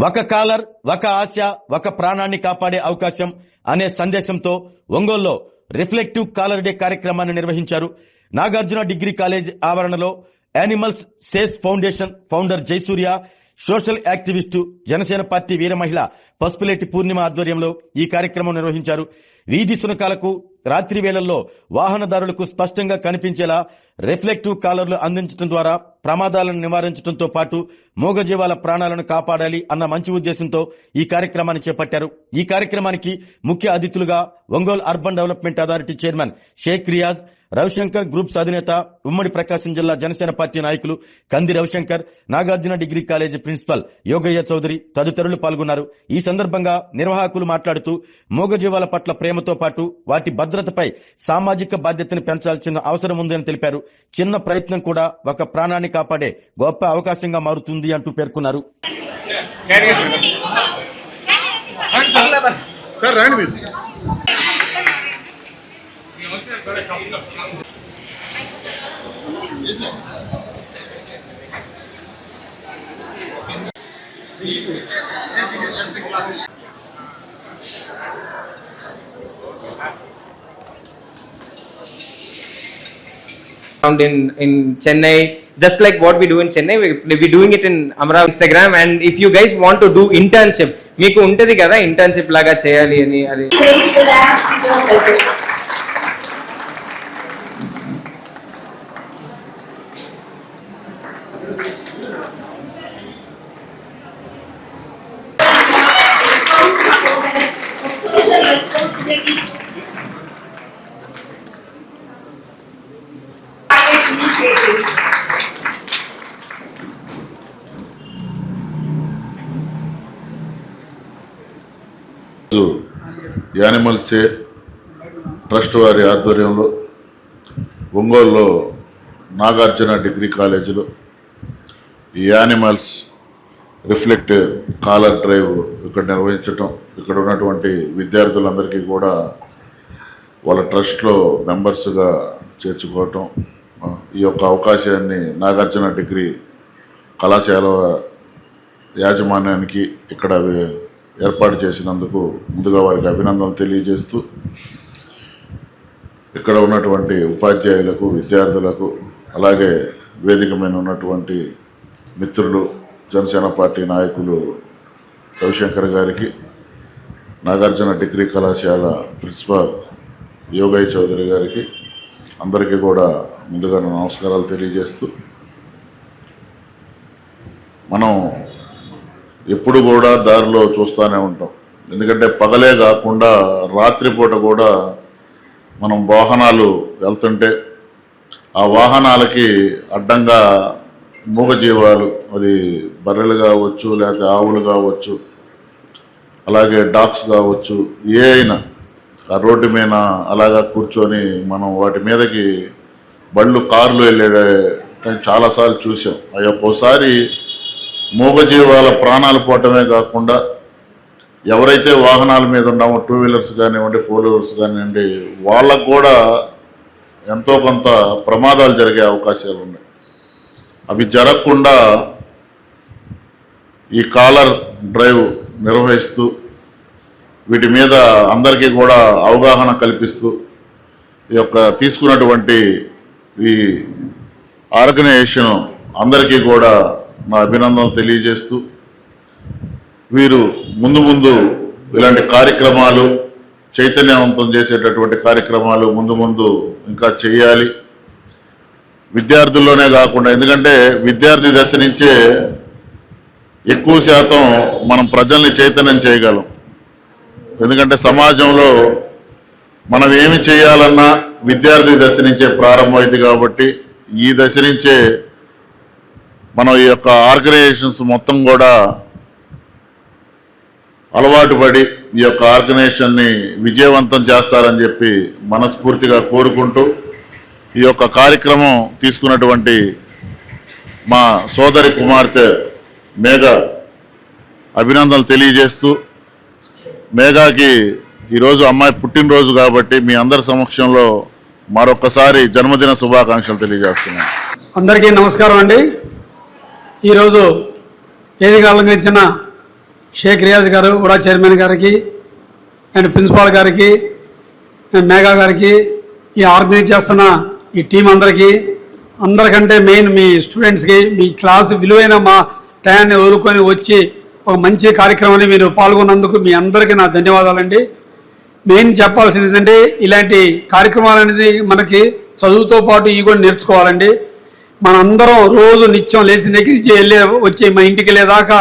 ఒక కాలర్, ఒక ఆశ, ఒక ప్రాణాన్ని కాపాడే అవకాశం అనే సందేశంతో ఒంగోలులో రిఫ్లెక్టివ్ కాలర్ డే కార్యక్రమాన్ని నిర్వహించారు. నాగార్జున డిగ్రీ కాలేజ్ ఆవరణలో animals saves foundation founder Jayasurya, social activist Janasena party వీర మహిళ పసుపులేటి పూర్ణిమ ఆధ్వర్యంలో ఈ కార్యక్రమం నిర్వహించారు. వీధి సునకాలకు, రాత్రి వేళల్లో వాహనదారులకు స్పష్టంగా కనిపించేలా రిఫ్లెక్టివ్ కాలర్లు అందించడం ద్వారా ప్రమాదాలను నివారించడంతో పాటు మూగజీవాల ప్రాణాలను కాపాడాలి అన్న మంచి ఉద్దేశంతో ఈ కార్యక్రమాన్ని చేపట్టారు. ఈ కార్యక్రమానికి ముఖ్య అతిథులుగా Ongole urban development authority chairman Sheikh Riyaz, Ravishankar groups అధినేత, ఉమ్మడి ప్రకాశం జిల్లా జనసేన పార్టీ నాయకులు Kandi Ravishankar, Nagarjuna degree college principal Yogaiah Chowdary తదితరులు పాల్గొన్నారు. ఈ సందర్భంగా నిర్వాహకులు మాట్లాడుతూ మూగజీవాల పట్ల ప్రేమతో పాటు వాటి భద్రతపై సామాజిక బాధ్యతను పెంచాల్సిన అవసరం ఉందని తెలిపారు. చిన్న ప్రయత్నం కూడా ఒక ప్రాణాన్ని కాపాడే గొప్ప అవకాశంగా మారుతుంది అంటూ పేర్కొన్నారు. In Chennai, just like what we do in Chennai, we doing it in Amravati Instagram. And if you guys want to do internship, meeku untadi kada internship laga cheyali ani adi. Animals trust వారి ఆధ్వర్యంలో ఒంగోలులో Nagarjuna degree కాలేజీలో ఈ animals reflect caller drive ఇక్కడ నిర్వహించటం, ఇక్కడ ఉన్నటువంటి విద్యార్థులందరికీ కూడా వాళ్ళ ట్రస్ట్లో మెంబర్స్గా చేర్చుకోవటం, ఈ యొక్క అవకాశాన్ని నాగార్జున డిగ్రీ కళాశాల యాజమాన్యానికి ఇక్కడ ఏర్పాటు చేసినందుకు ముందుగా వారికి అభినందనలు తెలియజేస్తూ, ఇక్కడ ఉన్నటువంటి ఉపాధ్యాయులకు, విద్యార్థులకు, అలాగే వేదిక మీద ఉన్నటువంటి మిత్రులు, జనసేన పార్టీ నాయకులు రవిశంకర్ గారికి, నాగార్జున డిగ్రీ కళాశాల ప్రిన్సిపాల్ యోగయ్య చౌదరి గారికి అందరికీ కూడా ముందుగా నమస్కారాలు తెలియజేస్తూ, మనం ఎప్పుడు కూడా దారిలో చూస్తూనే ఉంటాం. ఎందుకంటే పగలే కాకుండా రాత్రిపూట కూడా మనం వాహనాలు వెళ్తుంటే ఆ వాహనాలకి అడ్డంగా మూగజీవాలు, అది బర్రెలు కావచ్చు, లేకపోతే ఆవులు కావచ్చు, అలాగే డాగ్స్ కావచ్చు, ఏ అయినా ఆ రోడ్డు మీద అలాగా కూర్చొని మనం వాటి మీదకి బళ్ళు, కార్లు వెళ్ళే చాలాసార్లు చూసాం. అవి ఒక్కోసారి మూగజీవాల ప్రాణాలు పోవటమే కాకుండా ఎవరైతే వాహనాల మీద ఉన్నామో, 2 వీలర్స్ కానివ్వండి, 4 వీలర్స్ కానివ్వండి, వాళ్ళకు కూడా ఎంతో కొంత ప్రమాదాలు జరిగే అవకాశాలు ఉన్నాయి. అవి జరగకుండా ఈ కాలర్ డ్రైవ్ నిర్వహిస్తూ వీటి మీద అందరికీ కూడా అవగాహన కల్పిస్తూ ఈ యొక్క తీసుకున్నటువంటి ఈ ఆర్గనైజేషన్ అందరికీ కూడా నా అభినందనలు తెలియజేస్తూ, వీరు ముందు ముందు ఇలాంటి కార్యక్రమాలు, చైతన్యవంతం చేసేటటువంటి కార్యక్రమాలు ముందు ఇంకా చేయాలి. విద్యార్థుల్లోనే కాకుండా, ఎందుకంటే విద్యార్థి దశ నుంచే ఎక్కువ శాతం మనం ప్రజల్ని చైతన్యం చేయగలం. ఎందుకంటే సమాజంలో మనం ఏమి చేయాలన్నా విద్యార్థి దశ నుంచే ప్రారంభమైంది కాబట్టి ఈ దశ నుంచే మనం ఈ యొక్క ఆర్గనైజేషన్స్ మొత్తం కూడా అలవాటు పడి ఈ యొక్క ఆర్గనైజేషన్ని విజయవంతం చేస్తారని చెప్పి మనస్ఫూర్తిగా కోరుకుంటూ, ఈ యొక్క కార్యక్రమం తీసుకున్నటువంటి మా సోదరి కుమార్తె మేఘా అభినందనలు తెలియజేస్తూ, మేఘాకి ఈరోజు అమ్మాయి పుట్టినరోజు కాబట్టి మీ అందరి సమక్షంలో మరొకసారి జన్మదిన శుభాకాంక్షలు తెలియజేస్తున్నాను. అందరికీ నమస్కారం అండి. ఈరోజు వేదిక అలంకరించిన షేక్ రియాజ్ గారు కూడా చైర్మన్ గారికి అండ్ ప్రిన్సిపాల్ గారికి అండ్ మేఘా గారికి ఈ ఆర్గనైజ్ చేస్తున్న ఈ టీం అందరికంటే మెయిన్ మీ స్టూడెంట్స్కి మీ క్లాసు విలువైన మా టయాన్ని వదులుకొని వచ్చి ఒక మంచి కార్యక్రమాన్ని మీరు పాల్గొన్నందుకు మీ అందరికీ నా ధన్యవాదాలండి. మెయిన్ చెప్పాల్సింది ఏంటంటే ఇలాంటి కార్యక్రమాలు అనేది మనకి చదువుతో పాటు ఇవి కూడా నేర్చుకోవాలండి. మనందరం రోజు నిత్యం లేచిన దగ్గర నుంచి వచ్చి మన ఇంటికి వెళ్ళేదాకా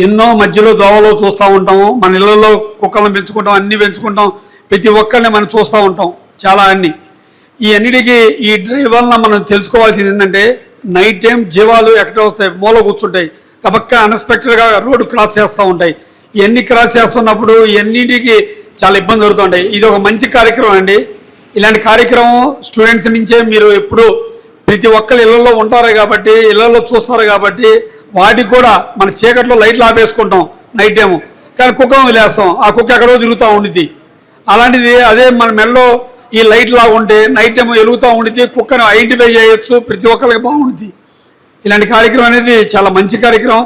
ఎన్నో మధ్యలో దోవలో చూస్తూ ఉంటాము. మన ఇళ్ళల్లో కుక్కలను పెంచుకుంటాం, అన్నీ పెంచుకుంటాం, ప్రతి ఒక్కరిని మనం చూస్తూ ఉంటాం చాలా అన్నీ. ఈ అన్నిటికీ ఈ డ్రైవ్ వలన మనం తెలుసుకోవాల్సింది ఏంటంటే నైట్ టైం జీవాలు ఎక్కడ వస్తాయి, మూల కూర్చుంటాయి, కబక్క అన్ఎక్స్పెక్టెడ్గా రోడ్డు క్రాస్ చేస్తూ ఉంటాయి. ఇవన్నీ క్రాస్ చేస్తున్నప్పుడు ఇవన్నిటికీ చాలా ఇబ్బంది జరుగుతుంటాయి. ఇది ఒక మంచి కార్యక్రమం అండి. ఇలాంటి కార్యక్రమం స్టూడెంట్స్ నుంచే మీరు ఎప్పుడు ప్రతి ఒక్కరు ఇళ్లలో ఉంటారు కాబట్టి, ఇళ్లలో చూస్తారు కాబట్టి వాటికి కూడా మన చీకట్లో లైట్లు ఆపేసుకుంటాం నైట్ టైము, కానీ కుక్కను వదిలేస్తాం, ఆ కుక్క ఎక్కడో తిరుగుతూ ఉండిద్ది. అలాంటిది అదే మన మెల్లో ఈ లైట్ లాగా ఉంటే నైట్ టైం వెలుగుతూ ఉండిద్ది, కుక్కను ఐడెంటిఫై చేయొచ్చు, ప్రతి ఒక్కరికి బాగుండిద్ది. ఇలాంటి కార్యక్రమం అనేది చాలా మంచి కార్యక్రమం.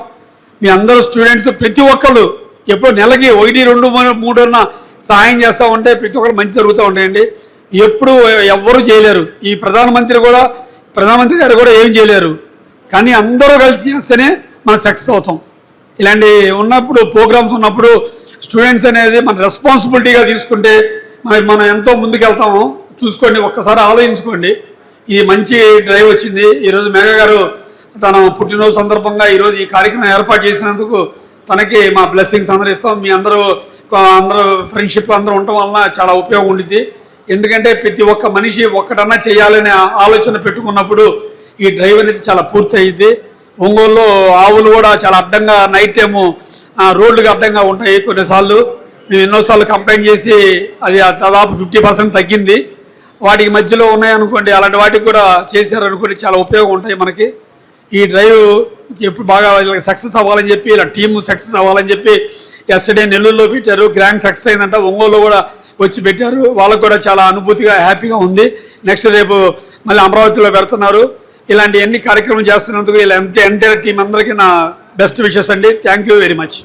మీ అందరూ స్టూడెంట్స్ ప్రతి ఒక్కళ్ళు ఎప్పుడు నెలకి 1, 2, 3 సహాయం చేస్తూ ఉంటే ప్రతి ఒక్కరు మంచి జరుగుతూ ఉంటాయండి. ఎప్పుడు ఎవ్వరూ చేయలేరు. ఈ ప్రధానమంత్రి గారు కూడా ఏం చేయలేరు, కానీ అందరూ కలిసి చేస్తేనే మనం సక్సెస్ అవుతాం. ఇలాంటి ఉన్నప్పుడు ప్రోగ్రామ్స్ ఉన్నప్పుడు స్టూడెంట్స్ అనేది మన రెస్పాన్సిబిలిటీగా తీసుకుంటే మనం ఎంతో ముందుకెళ్తాము. చూసుకోండి, ఒక్కసారి ఆలోచించుకోండి. ఈ మంచి డ్రైవ్ వచ్చింది. ఈరోజు మేఘ గారు తన పుట్టినరోజు సందర్భంగా ఈరోజు ఈ కార్యక్రమం ఏర్పాటు చేసినందుకు తనకి మా బ్లెస్సింగ్స్ అందరూ ఇస్తాం. మీ అందరూ ఫ్రెండ్షిప్ అందరూ ఉండటం వలన చాలా ఉపయోగం ఉండిద్ది. ఎందుకంటే ప్రతి ఒక్క మనిషి ఒక్కటన్నా చేయాలనే ఆలోచన పెట్టుకున్నప్పుడు ఈ డ్రైవ్ అనేది చాలా పూర్తి అయ్యిద్ది. ఒంగోలులో ఆవులు కూడా చాలా అడ్డంగా నైట్ టైము రోడ్లుకి అడ్డంగా ఉంటాయి. కొన్నిసార్లు మేము ఎన్నోసార్లు కంప్లైంట్ చేసి అది దాదాపు 50% తగ్గింది. వాటికి మధ్యలో ఉన్నాయనుకోండి, అలాంటి వాటికి కూడా చేశారనుకోండి చాలా ఉపయోగం ఉంటాయి మనకి. ఈ డ్రైవ్ ఎప్పుడు బాగా సక్సెస్ అవ్వాలని చెప్పి, ఇలా టీము సక్సెస్ అవ్వాలని చెప్పి ఎస్టర్డే నెల్లూరులో పెట్టారు. గ్రాండ్ సక్సెస్ అయిందంట. ఒంగోలులో కూడా వచ్చి పెట్టారు. వాళ్ళకు కూడా చాలా అనుభూతిగా హ్యాపీగా ఉంది. నెక్స్ట్ రేపు మళ్ళీ అమరావతిలో పెడుతున్నారు. ఇలాంటి ఎన్ని కార్యక్రమం చేస్తున్నందుకు ఇలా ఎంటైర్ టీం అందరికీ నా బెస్ట్ విషెస్ అండి. Thank you very much.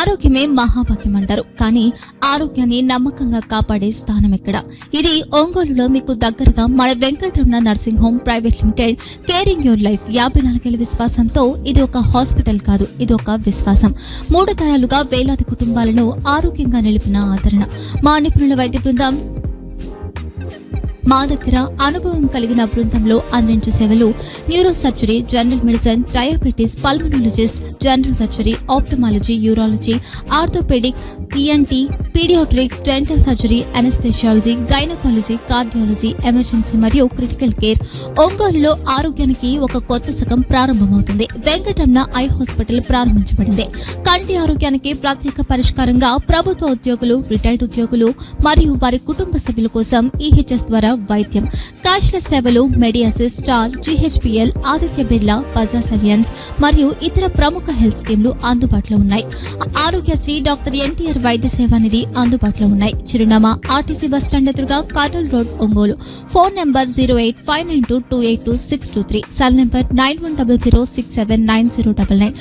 ఆరోగ్యమే మహాభాగ్యం అంటారు, కానీ ఆరోగ్యాన్ని నమ్మకంగా కాపాడే స్థానం ఎక్కడ? ఇది ఒంగోలులో మీకు దగ్గరగా మన Venkataramana nursing home private limited. Caring your life 54 ఏళ్ల విశ్వాసంతో ఇది ఒక హాస్పిటల్ కాదు, ఇది ఒక విశ్వాసం. 3 తరాలుగా వేలాది కుటుంబాలను ఆరోగ్యంగా నిలిపిన ఆదరణ. మా నిపుణుల వైద్య బృందం మా దగ్గర అనుభవం కలిగిన బృందంలో అందించే సేవలు neuro surgery, general medicine, diabetes, pulmonologist, general surgery, ophthalmology, urology, orthopaedic, ENT, paediatrics, dental surgery, anaesthesiology, gynaecology, cardiology, emergency మరియు క్రిటికల్ కేర్. ఒంగోలులో ఆరోగ్యానికి ఒక కొత్త శకం ప్రారంభమవుతుంది. వెంకటరమణ ఐ హాస్పిటల్ ప్రారంభించబడింది. కంటి ఆరోగ్యానికి ప్రత్యేక పరిష్కారంగా ప్రభుత్వ ఉద్యోగులు, రిటైర్డ్ ఉద్యోగులు మరియు వారి కుటుంబ సభ్యుల కోసం EHS ద్వారా వైద్యం, క్యాష్లెస్ సేవలు, Mediassist, Star, GHPL, Aditya Birla, Bajaj Allianz మరియు ఇతర ప్రముఖ హెల్త్ స్కీమ్లు అందుబాటులో ఉన్నాయి. ఆరోగ్యశ్రీ, డాక్టర్ NTR వైద్య సేవా నిధి అందుబాటులో ఉన్నాయి. చిరునామా RTC బస్టాండ్ ఎదురుగా, Kurnool road, Ongole. Phone number 08592282623, cell number 9100679099.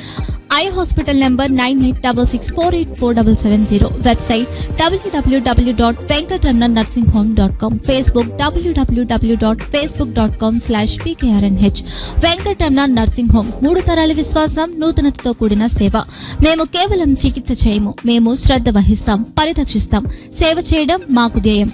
Eye hospital number 9866484770. Website www.venkatramanarsinghome.com. Facebook www.facebook.com/PKRNH. Venkataramana nursing home. 3 తరాల విశ్వాసం, నూతనతతో కూడిన సేవ. మేము కేవలం చికిత్స చేయము, మేము శ్రద్ధ వహిస్తాం, పరిరక్షిస్తాం. సేవ చేయడం మాకు ధ్యేయం.